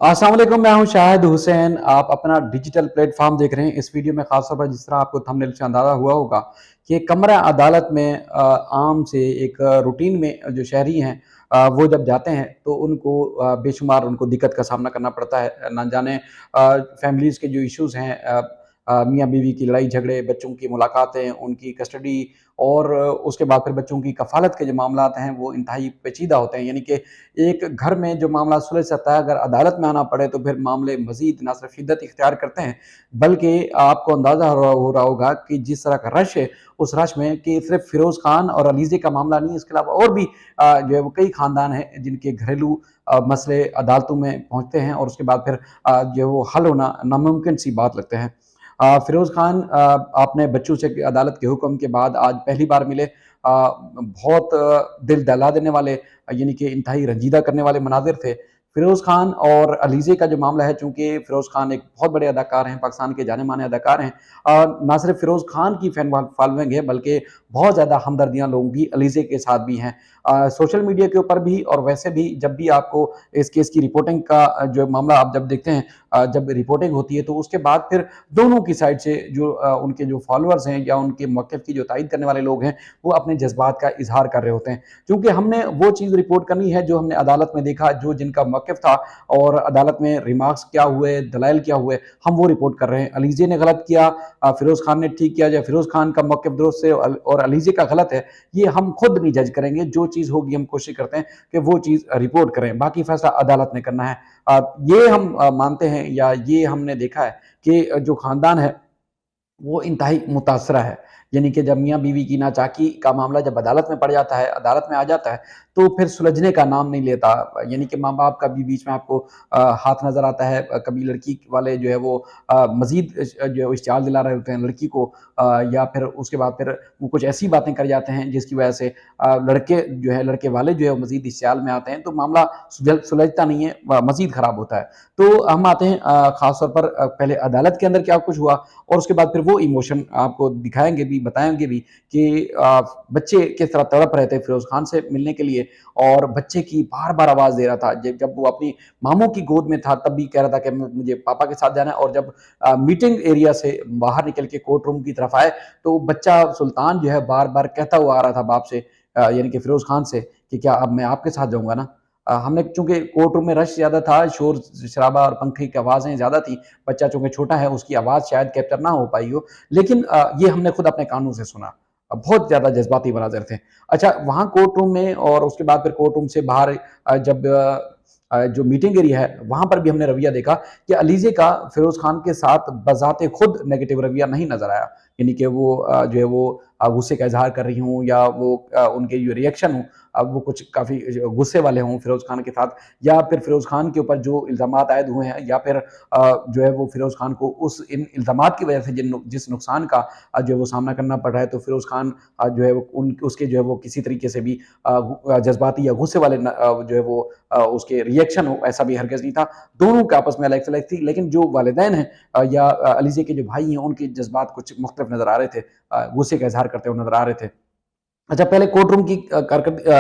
अस्सलाम वालेकुम, मैं हूं शाहिद हुसैन। आप अपना डिजिटल प्लेटफॉर्म देख रहे हैं। इस वीडियो में खासतौर पर जिस तरह आपको थंबनेल से अंदाजा हुआ होगा कि कमरा अदालत में आम से एक रूटीन में जो शहरी हैं वो जब जाते हैं तो उनको बेशुमार उनको दिक्कत का सामना करना पड़ता है। ना जाने फैमिलीज़ के जो इश्यूज़ हैं, मियाँ बीवी की लड़ाई झगड़े, बच्चों की मुलाकातें, उनकी कस्टडी और उसके बाद फिर बच्चों की कफ़ालत के जो मामलात हैं वो इंतहाई पेचीदा होते हैं। यानी कि एक घर में जो मामला सुलझ सकता है, अगर अदालत में आना पड़े तो फिर मामले मज़ीद ना सिर्फ़ शिद्दत इख्तियार करते हैं, बल्कि आपको अंदाज़ा हो रहा होगा कि जिस तरह का रश है, उस रश में कि सिर्फ़ फ़िरोज़ खान और अलीज़े का मामला नहीं है, इसके अलावा और भी जो है वो कई ख़ानदान हैं जिनके घरेलू मसले अदालतों में पहुँचते हैं और उसके बाद फिर जो है वो हल होना नामुमकिन सी बात लगते हैं। फ़िरोज़ खान अपने बच्चों से अदालत के हुक्म के बाद आज पहली बार मिले। बहुत दिल दहला देने वाले, यानी कि इंतहाई रंजीदा करने वाले मनाज़िर थे। फ़िरोज़ खान और अलीज़े का जो मामला है, चूँकि फ़िरोज़ खान एक बहुत बड़े अदाकार हैं, पाकिस्तान के जाने-माने अदाकार हैं। ना सिर्फ़ फ़िरोज़ खान की फॉलोइंग है, बल्कि बहुत ज़्यादा हमदर्दियाँ लोगों की अलीज़े के साथ भी हैं। सोशल मीडिया के ऊपर भी और वैसे भी जब भी आपको इस केस की रिपोर्टिंग का जो मामला आप जब देखते हैं, जब रिपोर्टिंग होती है, तो उसके बाद फिर दोनों की साइड से जो उनके जो फ़ॉलोअर्स हैं या उनके मौक़िफ़ की जो तायीद करने वाले लोग हैं, वो अपने जज़्बात का इज़हार कर रहे होते हैं। क्योंकि हमने वो चीज़ रिपोर्ट करनी है जो हमने अदालत में देखा, जो जिनका मौक़िफ़ था और अदालत में रिमार्क्स क्या हुए, दलाइल क्या हुए, हम वो रिपोर्ट कर रहे हैं। अलीज़े ने गलत किया, फ़िरोज़ खान ने ठीक किया, या फ़िरोज़ खान का मौक़िफ़ दुरुस्त है और अलीज़े का गलत है, ये हम खुद नहीं जज करेंगे। जो चीज़ होगी हम कोशिश करते हैं कि वो चीज़ रिपोर्ट करें, बाकी फ़ैसला अदालत ने करना है। ये हम मानते हैं या ये हमने देखा है कि जो ख़ानदान है वो इंतहाई मुतासरा है। यानी कि जब मियाँ-बीवी की नाचाकी का मामला जब अदालत में पड़ जाता है, अदालत में आ जाता है, तो फिर सुलझने का नाम नहीं लेता। यानी कि माँ-बाप का भी बीच में आपको हाथ नज़र आता है। कभी लड़की वाले जो है वो मज़ीद जो है इश्तियाल दिला रहे होते हैं लड़की को, या फिर उसके बाद फिर वो कुछ ऐसी बातें कर जाते हैं जिसकी वजह से लड़के जो है लड़के वाले जो है वो मज़ीद इश्तियाल में आते हैं, तो मामला सुलझता नहीं है, मज़ीद ख़राब होता है। तो हम आते हैं ख़ास तौर पर पहले अदालत के अंदर क्या कुछ हुआ और उसके बाद फिर वो इमोशन आपको दिखाएँगे भी, बताएँगे भी कि बच्चे किस तरह तड़प रहे थे फ़िरोज़ खान से मिलने के लिए, और बच्चे की बार-बार आवाज़ दे रहा था। ज जब वो अपनी मामू की गोद में था तब भी कह रहा था कि मुझे पापा के साथ जाना है, और जब मीटिंग एरिया से बाहर निकल के कोर्ट रूम की तरफ आए, तो बच्चा सुल्तान जो है बार-बार कहता हुआ आ रहा था बाप से, यानी कि फ़िरोज़ खान से, कि क्या अब मैं आपके साथ जाऊँगा ना? हमने चूँकि कोर्ट रूम में रश ज़्यादा था, शोर-शराबा और पंखे की आवाज़ें ज़्यादा थी, बच्चा चूँकि छोटा है, उसकी आवाज़ शायद कैप्चर ना हो पाई हो, लेकिन ये हमने खुद अपने कानों से सुना। बहुत ज़्यादा जज़्बाती मनाज़िर थे। अच्छा, वहाँ कोर्ट रूम में और उसके बाद फिर कोर्ट रूम से बाहर जब जो मीटिंग एरिया है, वहाँ पर भी हमने रवैया देखा कि अलीज़े का फ़िरोज़ खान के साथ बज़ाते खुद नेगेटिव रवैया नहीं नज़र आया। यानी कि वो जो है वो गुस्से का इज़हार कर रही हों, या वो उनके जो रिएक्शन हों, वो कुछ काफ़ी गुस्से वाले हों फ़िरोज़ खान के साथ, या फिर फ़िरोज़ खान के ऊपर जो इल्ज़ामात आयद हुए हैं, या फिर जो है वो फ़िरोज़ खान को उस इन इल्ज़ामात की वजह से जिस नुकसान का जो है वो सामना करना पड़ रहा है, तो फ़िरोज़ खान जो है वो उसके जो है वो किसी तरीके से भी जज़्बाती या गुस्से वाले जो है वो उसके रिएक्शन हो, ऐसा भी हरगिज़ नहीं था। दोनों के आपस में अलग-थलग थी, लेकिन जो वालिदैन हैं या अलीज़े के जो भाई हैं, उनके जज़्बात कुछ मुख्तलिफ नज़र आ रहे थे। गुस्से का इज़हार करते हुए नज़र आ रहे थे। अच्छा, पहले कोर्ट रूम की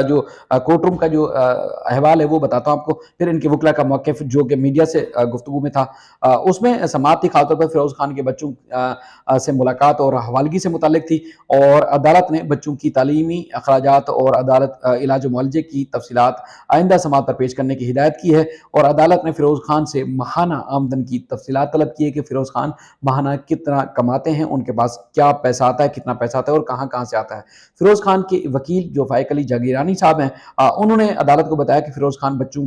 जो कोर्ट रूम का जो अहवाल है वो बताता हूँ आपको, फिर इनके वकील का मौक़िफ़ जो कि मीडिया से गुफ्तगू में था। उसमें समाअत थी ख़ास तौर पर फ़िरोज़ खान के बच्चों से मुलाकात और हवालगी से मुतल्लिक थी, और अदालत ने बच्चों की तालीमी अखराजात और इलाज मुआलजे की तफ़सीलात आइंदा समाअत पर पेश करने की हिदायत की है, और अदालत ने फ़िरोज़ खान से माहाना आमदन की तफ़सीलात तलब की है कि फ़िरोज़ खान माहाना कितना कमाते हैं, उनके पास क्या पैसा आता है, कितना पैसा आता है और कहाँ-कहाँ से आता है। फ़िरोज़ खान के वकील जो फ़ाइक अली जागीरानी साहब हैं, उन्होंने अदालत को बताया कि फ़िरोज़ खान बच्चों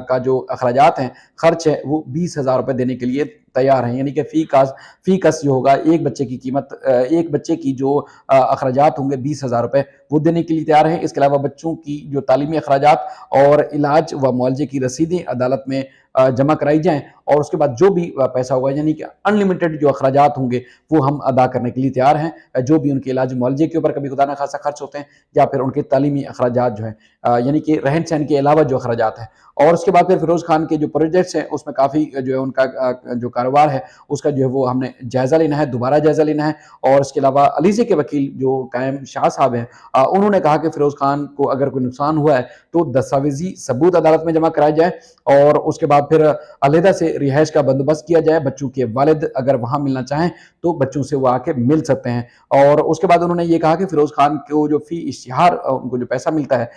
का जो अखराजात हैं, खर्च है, वो 20,000 रुपए देने के लिए तैयार हैं। यानी कि फ़ी कस जो होगा, एक बच्चे की कीमत, एक बच्चे की जो अखराजात होंगे 20,000 रुपए, वो देने के लिए तैयार हैं। इसके अलावा बच्चों की जो तालीमी अखराजात और इलाज व मुआलजे की रसीदें अदालत में जमा कराई जाएँ, और उसके बाद जो भी पैसा होगा, यानी कि अनलिमिटेड जो अखराजात होंगे, वो हम अदा करने के लिए तैयार हैं। जो भी उनके इलाज मुआलजे के ऊपर कभी खुदा न खासा खर्च होते हैं, या फिर उनके तालीमी अखराजात जो हैं, यानी कि रहन-सहन के अलावा जो अखराजात हैं। और उसके बाद फिर फ़िरोज़ खान के जो प्रोजेक्ट्स हैं, उसमें काफ़ी जो है उनका जो कारोबार है उसका जो है वो हमने जायजा लेना है, दोबारा जायजा लेना है। और इसके अलावा अलीज़े के वकील जो कायम शाह साहब हैं, उन्होंने कहा कि फिरोज खान को अगर कोई नुकसान हुआ है तो दस्तावेजी सबूत अदालत में जमा कराया जाए और उसके बाद फिर अलहदा से रिहाइश का बंदोबस्त किया जाए। बच्चों के वालिद अगर वहां मिलना चाहें तो बच्चों से वो आके मिल सकते हैं। और उसके बाद उन्होंने ये कहा कि फिरोज खान को जो फी इश्तिहार उनको जो पैसा मिलता है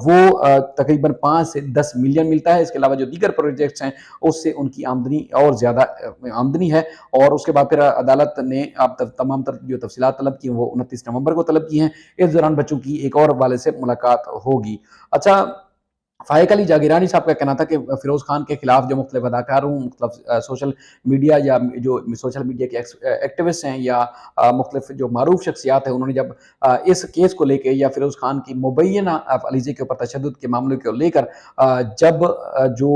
वो तकरीबन 5 से 10 मिलियन मिलता है। इसके अलावा जो दीगर प्रोजेक्ट्स हैं उससे उनकी आमदनी और ज्यादा आमदनी है। और उसके बाद फिर अदालत ने अब तमाम जो तफसीलात तलब की वो 29 नवंबर को तलब की हैं। इस दौरान बच्चों की एक और वाले से मुलाकात होगी। अच्छा, फाइक अली जागीरानी साहब का कहना था कि फिरोज खान के खिलाफ जो मुख्तलिफ अदाकारों, मतलब सोशल मीडिया या जो सोशल मीडिया के एक्टिविस्ट हैं या मुख्तलिफ जो मारूफ शख्सियात हैं, उन्होंने जब इस केस को लेकर या फिरोज खान की मुबैना अलीज़े के ऊपर तशद्दुद के मामले को लेकर जब जो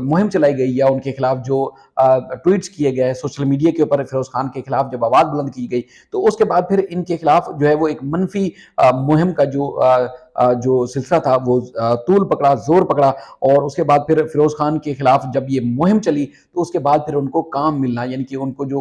मुहिम चलाई गई या उनके खिलाफ जो ट्वीट्स किए गए सोशल मीडिया के ऊपर फिरोज खान के खिलाफ जब आवाज़ बुलंद की गई, तो उसके बाद फिर इनके खिलाफ जो है वो एक मनफी मुहिम का जो सिलसिला था वो तूल पकड़ा, जोर पकड़ा। और उसके बाद फिर फिरोज खान के खिलाफ जब ये मुहिम चली तो उसके बाद फिर उनको काम मिलना, यानी कि उनको जो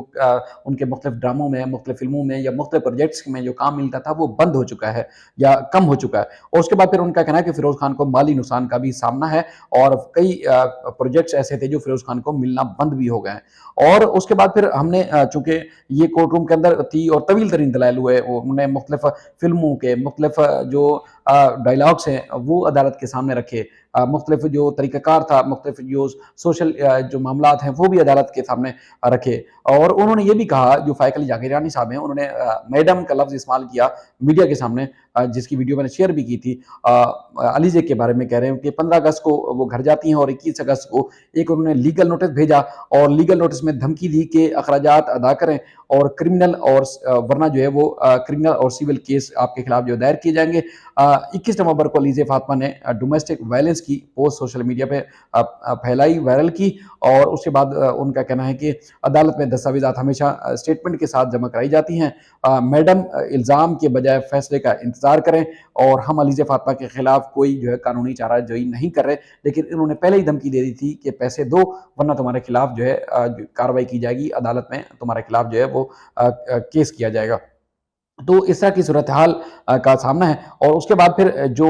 उनके मुख्तलिफ ड्रामों में, मुख्तलिफ फिल्मों में या मुख्तलिफ प्रोजेक्ट्स में जो काम मिलता था वो बंद हो चुका है या कम हो चुका है। और उसके बाद फिर उनका कहना है कि फिरोज खान को माली नुकसान का भी सामना है और कई प्रोजेक्ट्स ऐसे थे जो फिरोज खान को मिलना बंद भी हो गए हैं। और उसके बाद फिर हमने चूंकि ये कोर्ट रूम के अंदर थी और तवील तरीन दलाइल हुए, उन्होंने मुख्तलिफ फिल्मों के मुख्तलिफ जो डायलॉग्स हैं वो अदालत के सामने रखे, मुख्तलिफ जो तरीक़ाकार था, मुख्तलिफ जो सोशल जो मामलात हैं वो भी अदालत के सामने रखे। और उन्होंने ये भी कहा, जो फाइक अली जागीरानी साहब हैं, उन्होंने मैडम का लफ्ज़ इस्तेमाल किया मीडिया के सामने, जिसकी वीडियो मैंने शेयर भी की थी। अलीज़े के बारे में कह रहे हैं कि 15 अगस्त को वो घर जाती हैं और 21 अगस्त को एक उन्होंने लीगल नोटिस भेजा और लीगल नोटिस में धमकी दी कि अखराजात अदा करें और क्रिमिनल और वरना जो है वो क्रिमिनल और सिविल केस आपके खिलाफ जो दायर किए जाएंगे। 21 नवंबर को अलीज़े फातिमा ने डोमेस्टिक वायलेंस की पोस्ट सोशल मीडिया पे फैलाई, वायरल की। और उसके बाद उनका कहना है कि अदालत में दस्तावेजात हमेशा स्टेटमेंट के साथ जमा कराई जाती हैं। मैडम इल्ज़ाम के बजाय फैसले का इंतज़ार करें और हम अलीज़े फातिमा के खिलाफ कोई जो है कानूनी चाराजोई नहीं कर रहे, लेकिन इन्होंने पहले ही धमकी दे दी थी कि पैसे दो वरना तुम्हारे खिलाफ जो है कार्रवाई की जाएगी, अदालत में तुम्हारे खिलाफ जो है वो केस किया जाएगा। तो इस तरह की सूरत हाल का सामना है। और उसके बाद फिर जो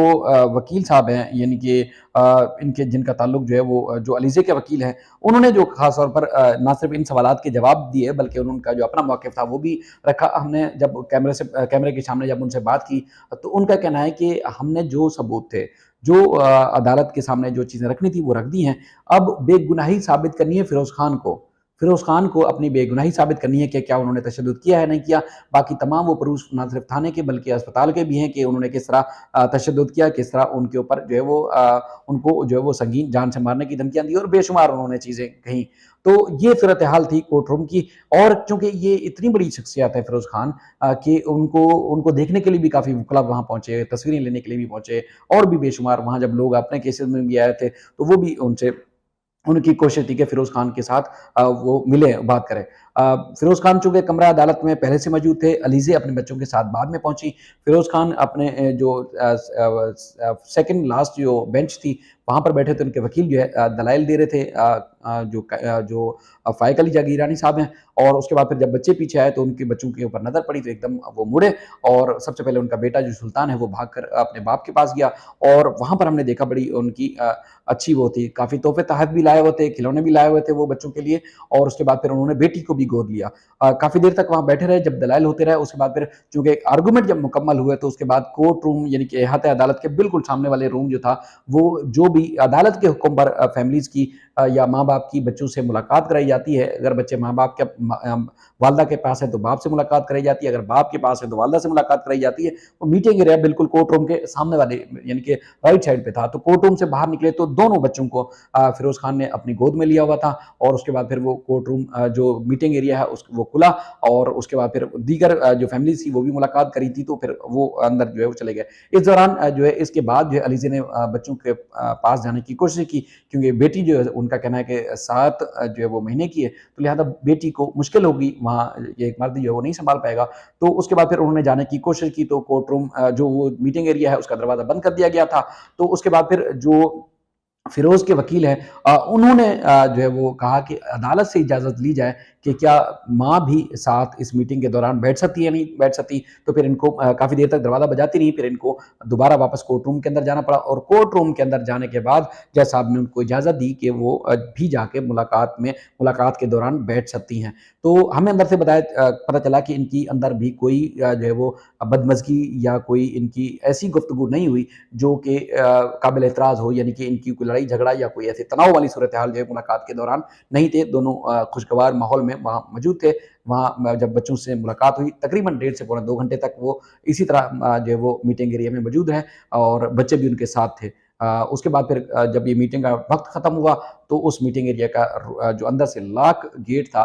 वकील साहब हैं, यानी कि इनके जिनका ताल्लुक जो है वो जो अलीज़े के वकील हैं, उन्होंने जो ख़ास तौर पर ना सिर्फ इन सवालात के जवाब दिए बल्कि उनका जो अपना मौक़िफ़ था वो भी रखा। हमने जब कैमरे के सामने जब उनसे बात की तो उनका कहना है कि हमने जो सबूत थे, जो अदालत के सामने जो चीज़ें रखनी थी वो रख दी हैं। अब बेगुनाही साबित करनी है फिरोज़ खान को। फिरोज़ खान को अपनी बेगुनाही साबित करनी है कि क्या उन्होंने तशद्दुद किया है, नहीं किया। बाकी तमाम वो प्रूफ ना सिर्फ थाने के बल्कि अस्पताल के भी हैं कि उन्होंने किस तरह तशद्दुद किया, किस तरह उनके ऊपर जो है वो उनको जो है वो संगीन जान से मारने की धमकियाँ दी और बेशुमार उन्होंने चीज़ें कहीं। तो ये सूरत हाल थी कोर्ट रूम की। और चूँकि ये इतनी बड़ी शख्सियत है फिरोज़ खान कि उनको उनको देखने के लिए भी काफ़ी वकला वहाँ पहुँचे, तस्वीरें लेने के लिए भी पहुँचे और भी बेशुमार वहाँ जब लोग अपने केसेज़ में भी आए थे तो वो भी उनसे उनकी कोशिश थी कि फिरोज़ खान के साथ वो मिले, बात करें। फिरोज़ खान चूँकि कमरा अदालत में पहले से मौजूद थे, अलीज़े अपने बच्चों के साथ बाद में पहुँची। फिरोज़ खान अपने जो सेकंड लास्ट जो बेंच थी, वहाँ पर बैठे थे। उनके वकील जो है दलाइल दे रहे थे, जो फ़ाइक अली जागीरानी साहब हैं। और उसके बाद फिर जब बच्चे पीछे आए तो उनके बच्चों के ऊपर नज़र पड़ी तो एकदम वो मुड़े और सबसे पहले उनका बेटा जो सुल्तान है वो भागकर अपने बाप के पास गया। और वहाँ पर हमने देखा बड़ी उनकी अच्छी वो थी, काफ़ी तोहफ़े-तोहफ़ भी लाए हुए थे, खिलौने भी लाए हुए थे वो बच्चों के लिए। और उसके बाद फिर उन्होंने बेटी को भी गोद लिया। काफ़ी देर तक वहाँ बैठे रहे, जब दलाइल होते रहे। उसके बाद फिर चूँकि आर्गुमेंट जब मुकम्मल हुए तो उसके बाद कोर्ट रूम, यानी कि अहाते अदालत के बिल्कुल सामने वाले रूम जो था, वो जो भी अदालत के हुक्म पर फैमिलीज़ की या माँ-बाप की बच्चों से मुलाकात कराई जाती है। अगर बच्चे माँ-बाप के वालिदा के पास है तो बाप से मुलाकात कराई जाती है, अगर बाप के पास है तो वालिदा से मुलाकात कराई जाती है। वो मीटिंग एरिया बिल्कुल कोर्ट रूम के सामने वाले, यानी कि राइट साइड पे था। तो कोर्ट रूम से बाहर निकले तो दोनों बच्चों को फिरोज़ खान ने अपनी गोद में लिया हुआ था। और उसके बाद फिर वो कोर्ट रूम जो मीटिंग एरिया है वो खुला और उसके बाद फिर दीगर जो फैमिलीज़ थी वो भी मुलाकात करी थी, तो फिर वो अंदर जो है वो चले गए। इस दौरान जो है इसके बाद जो है अलीज़े ने बच्चों के पास जाने की कोशिश की, क्योंकि बेटी जो है उनका कहना है कि 7 जो है वो महीने की है, तो लिहाजा बेटी को मुश्किल होगी, वहाँ ये एक मर्द जो है वो नहीं सँभाल पाएगा। तो उसके बाद फिर उन्होंने जाने की कोशिश की तो कोर्ट रूम जो वो मीटिंग एरिया है उसका दरवाज़ा बंद कर दिया गया था। तो उसके बाद फिर जो फिरोज के वकील हैं, उन्होंने जो है वो कहा कि अदालत से इजाज़त ली जाए कि क्या माँ भी साथ इस मीटिंग के दौरान बैठ सकती है या नहीं बैठ सकती। तो फिर इनको काफ़ी देर तक दरवाज़ा बजाती रही, फिर इनको दोबारा वापस कोर्ट रूम के अंदर जाना पड़ा और कोर्ट रूम के अंदर जाने के बाद जज साहब ने उनको इजाज़त दी कि वो भी जाके मुलाकात के दौरान बैठ सकती हैं। तो हमें अंदर से पता चला कि इनकी अंदर भी कोई जो है वो बदमज़गी या कोई इनकी ऐसी गुफ्तगू नहीं हुई जो कि काबिल एतराज़ हो, यानी कि इनकी कोई लड़ाई झगड़ा या कोई ऐसी तनाव वाली सूरत हाल जो है मुलाकात के दौरान नहीं थे। दोनों खुशगवार माहौल में वहाँ मौजूद थे। वहाँ जब बच्चों से मुलाकात हुई तकरीबन डेढ़ से पौने 2 घंटे तक वो इसी तरह जो है वो मीटिंग एरिया में मौजूद रहे और बच्चे भी उनके साथ थे। उसके बाद फिर जब ये मीटिंग का वक़्त ख़त्म हुआ तो उस मीटिंग एरिया का जो अंदर से लॉक गेट था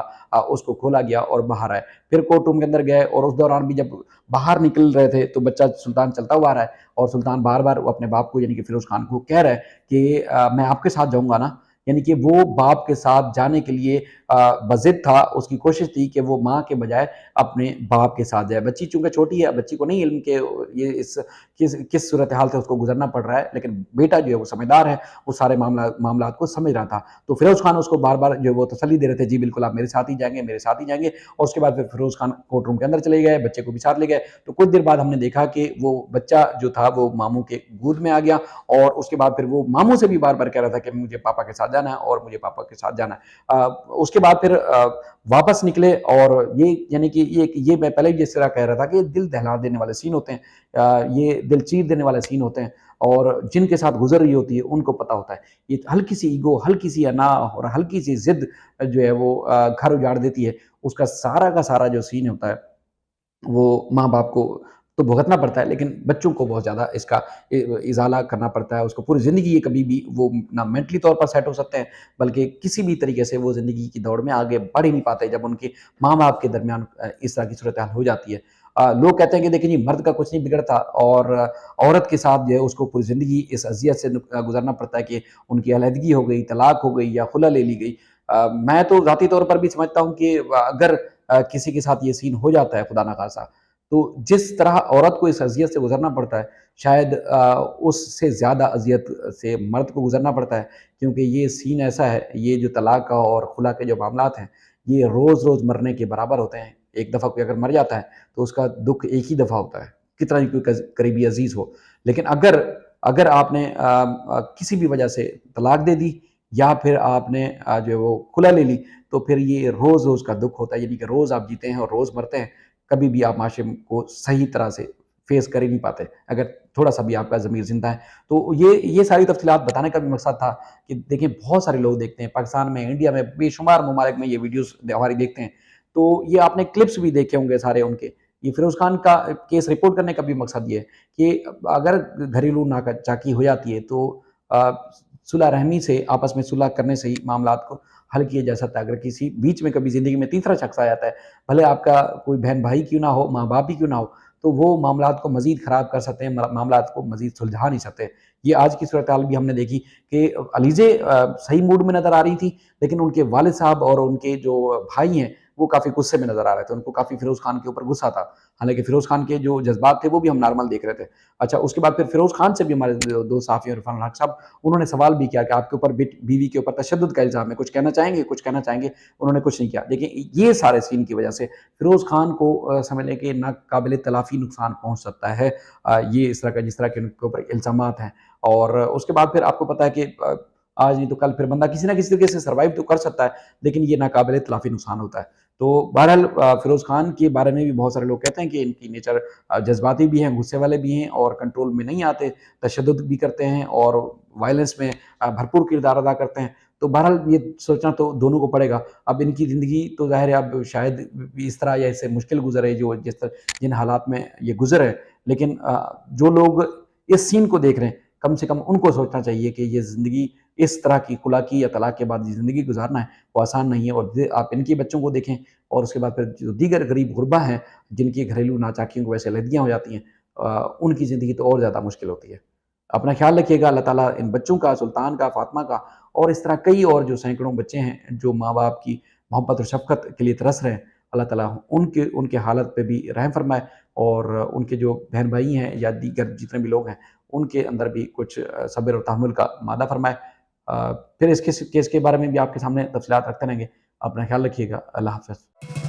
उसको खोला गया और बाहर आए। फिर कोर्ट रूम के अंदर गए और उस दौरान भी जब बाहर निकल रहे थे तो बच्चा सुल्तान चलता हुआ आ रहा है और सुल्तान बार-बार वो अपने बाप को यानी कि फिरोज़ खान को कह रहा है कि मैं आपके साथ जाऊँगा ना, यानी कि वो बाप के साथ जाने के लिए बज़िद था, उसकी कोशिश थी कि वो माँ के बजाय अपने बाप के साथ जाए। बच्ची चूँकि छोटी है, बच्ची को नहीं इल्म के ये इस किस सूरत-ए-हाल से उसको गुज़रना पड़ रहा है, लेकिन बेटा जो है वो समझदार है, वो सारे मामलात को समझ रहा था। तो फिरोज़ खान उसको बार-बार जो है वो तसल्ली दे रहे थे, जी बिल्कुल आप मेरे साथ ही जाएँगे, मेरे साथ ही जाएँगे और उसके बाद फिर फिरोज़ खान कोर्ट रूम के अंदर चले गए, बच्चे को भी साथ ले गए। तो कुछ देर बाद हमने देखा कि वो बच्चा जो था वो मामू के गोद में आ गया और उसके बाद फिर वो मामू से भी बार-बार कह रहा था कि मुझे पापा के साथ जाना है और मुझे पापा के साथ जाना है। उसके बाद फिर वापस निकले और ये यानी कि ये मैं पहले भी जिस तरह कह रहा था कि ये दिल दहला देने वाले सीन होते हैं। ये दिल चीर देने वाले सीन होते हैं और जिनके साथ गुज़र रही होती है उनको पता होता है। ये हल्की सी ईगो, हल्की सी अना और हल्की सी ज़िद जो है वो घर उजाड़ देती है। उसका सारा का सारा जो सीन होता है वो माँ-बाप को तो भुगतना पड़ता है, लेकिन बच्चों को बहुत ज़्यादा इसका इज़ाला करना पड़ता है। उसको पूरी ज़िंदगी ये कभी भी वो ना मेंटली तौर पर सेट हो सकते हैं, बल्कि किसी भी तरीके से वो ज़िंदगी की दौड़ में आगे बढ़ ही नहीं पाते, जब उनके माँ-बाप के दरमियान इस तरह की सूरत-हाल हो जाती है। लोग कहते हैं कि देखिए जी, मर्द का कुछ नहीं बिगड़ता और औरत के साथ जो है उसको पूरी ज़िंदगी इस अज़ियत से गुज़रना पड़ता है कि उनकी अलहदगी हो गई, तलाक हो गई या खुला ले ली गई। मैं तो ज़ाती तौर पर भी समझता हूँ कि अगर किसी के साथ ये सीन हो जाता है खुदा ना ख़ास्ता, तो जिस तरह औरत को इस अज़ियत से गुज़रना पड़ता है, शायद उससे ज़्यादा अज़ियत से मर्द को गुज़रना पड़ता है, क्योंकि ये सीन ऐसा है, ये जो तलाक का और खुला के जो मामलात हैं, ये रोज़-रोज़ मरने के बराबर होते हैं। एक दफ़ा कोई अगर मर जाता है, तो उसका दुःख एक ही दफ़ा होता है, कितना ही कोई करीबी अज़ीज़ हो। लेकिन अगर अगर आपने किसी भी वजह से तलाक दे दी या फिर आपने जो है वो खुला ले ली, तो फिर ये रोज़-रोज़ का दुःख होता है, यानी कि रोज़ आप जीते हैं और रोज़ मरते हैं। कभी भी आप माशरे को सही तरह से फेस कर ही नहीं पाते, अगर थोड़ा-सा भी आपका ज़मीर ज़िंदा है। तो ये सारी तफ़सीलात बताने का भी मकसद था कि देखिए बहुत सारे लोग देखते हैं, पाकिस्तान में, इंडिया में, बेशुमार ममालिक में ये वीडियोज़ हमारी देखते हैं। तो ये आपने क्लिप्स भी देखे होंगे सारे उनके। ये फिरोज़ खान का केस रिपोर्ट करने का भी मकसद ये है कि अगर घरेलू नाकाजाकी हो जाती है तो सुलह रहमी से, आपस में सुलह करने से ही मामलात को हल किया जा सकता है। अगर किसी बीच में कभी ज़िंदगी में तीसरा शख़्स आ जाता है, भले आपका कोई बहन-भाई क्यों ना हो, माँ-बाप ही क्यों ना हो, तो वो मामलात को मज़ीद ख़राब कर सकते हैं, मामलात को मज़ीद सुलझा नहीं सकते। ये आज की सूरत-हाल भी हमने देखी कि अलीज़े सही मूड में नज़र आ रही थी, लेकिन उनके वालिद साहब और उनके जो भाई हैं, वो काफ़ी गुस्से में नज़र आ रहे थे। उनको काफ़ी फिरोज़ खान के ऊपर गुस्सा था। हालाँकि फिरोज़ खान के जो जज़्बात थे, वो भी हम नॉर्मल देख रहे थे। अच्छा, उसके बाद फिर फिरोज़ खान से भी हमारे दो सहाफ़ी इरफ़ान हक साहब, उन्होंने सवाल भी किया कि आपके ऊपर बीवी के ऊपर तशद्दुद का इल्ज़ाम है, कुछ कहना चाहेंगे? कुछ कहना चाहेंगे? उन्होंने कुछ नहीं किया। देखिए, ये सारे सीन की वजह से फिरोज़ खान को समझ लें कि नाक़ाबिल तलाफ़ी नुकसान पहुँच सकता है। ये इस तरह का जिस तरह के उनके ऊपर इल्ज़ामात हैं और उसके बाद फिर आपको पता है कि आज नहीं तो कल फिर बंदा किसी न किसी तरीके से सर्वाइव तो कर सकता है, लेकिन ये नाक़ाबिल तलाफ़ी नुकसान होता है। तो बहरहाल फिरोज़ खान के बारे में भी बहुत सारे लोग कहते हैं कि इनकी नेचर जज़्बाती भी हैं, गुस्से वाले भी हैं और कंट्रोल में नहीं आते, तशद्दुद भी करते हैं और वायलेंस में भरपूर किरदार अदा करते हैं। तो बहरहाल ये सोचना तो दोनों को पड़ेगा। अब इनकी ज़िंदगी तो ज़ाहिर है अब शायद इस तरह या इससे मुश्किल गुज़रे जो जिन हालात में ये गुज़रे, लेकिन जो लोग इस सीन को देख रहे हैं, कम से कम उनको सोचना चाहिए कि ये ज़िंदगी इस तरह की खुला की या तलाक के बाद ये ज़िंदगी गुज़ारना है, वो आसान नहीं है और आप इनके बच्चों को देखें और उसके बाद फिर जो दीगर गरीब गुरबा हैं, जिनकी घरेलू नाचाकियों की वजह से अलहदगियाँ हो जाती हैं, उनकी ज़िंदगी तो और ज़्यादा मुश्किल होती है। अपना ख़्याल रखिएगा, अल्लाह ताला इन बच्चों का, सुल्तान का, फ़ातिमा का और इस तरह कई और जो सैकड़ों बच्चे हैं, जो माँ-बाप की मोहब्बत और शफ़क़त के लिए तरस रहे हैं, अल्लाह ताला उनके उनके हालत पे भी रहम फ़रमाए और उनके जो बहन-भाई हैं या दीगर जितने भी लोग हैं, उनके अंदर भी कुछ सब्र और तहम्मुल का मादा फ़रमाए। फिर इस केस के बारे में भी आपके सामने तफसीलात रखते रहेंगे। अपना ख्याल रखिएगा। अल्लाह हाफ़िज़।